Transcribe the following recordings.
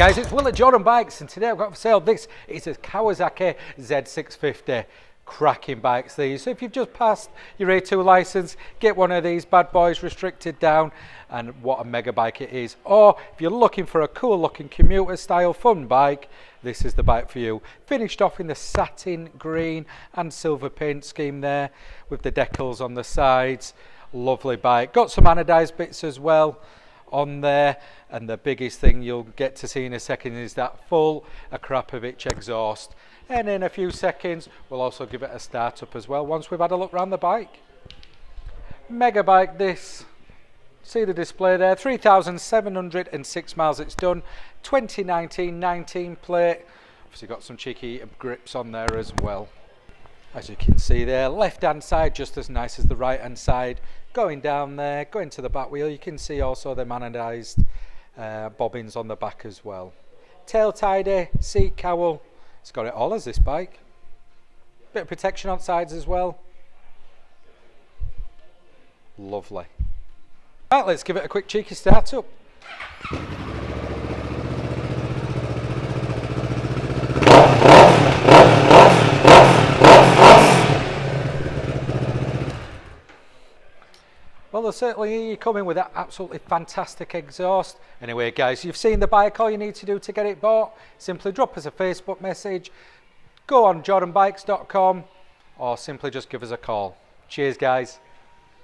guys, it's Will at Jordanbikes, and today I've got for sale this is a Kawasaki Z650. Cracking bikes these. So if you've just passed your A2 license, get one of these bad boys, restricted down, and what a mega bike it is. Or if you're looking for a cool looking commuter style fun bike, this is the bike for you. Finished off in the satin green and silver paint scheme there with the decals on the sides. Lovely bike. Got some anodized bits as well on there, and the biggest thing you'll get to see in a second is that full Akrapovic exhaust. And in a few seconds we'll also give it a start up as well once we've had a look around the bike. Mega bike this. See the display there, 3,706 miles it's done, 2019 19 plate. Obviously got some cheeky grips on there as well. As you can see there, left hand side just as nice as the right hand side. Going down there, going to the back wheel, you can see also the anodized bobbins on the back as well. Tail tidy, seat cowl, it's got it all as this bike. Bit of protection on sides as well. Lovely. Right, let's give it a quick cheeky start up. Well, they'll certainly come in with that absolutely fantastic exhaust. Anyway, guys, you've seen the bike. All you need to do to get it bought, simply drop us a Facebook message, go on jordanbikes.com, or simply just give us a call. Cheers, guys.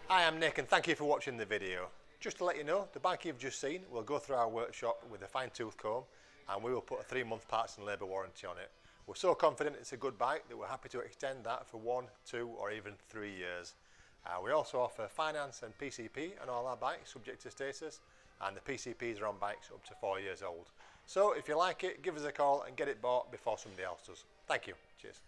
Hi, I'm Nick, and thank you for watching the video. Just to let you know, the bike you've just seen will go through our workshop with a fine-tooth comb, and we will put a 3-month parts and labour warranty on it. We're so confident it's a good bike that we're happy to extend that for 1, 2 or even 3 years. We also offer finance and PCP on all our bikes subject to status, and the PCPs are on bikes up to 4 years old. So if you like it, give us a call and get it bought before somebody else does. Thank you. Cheers.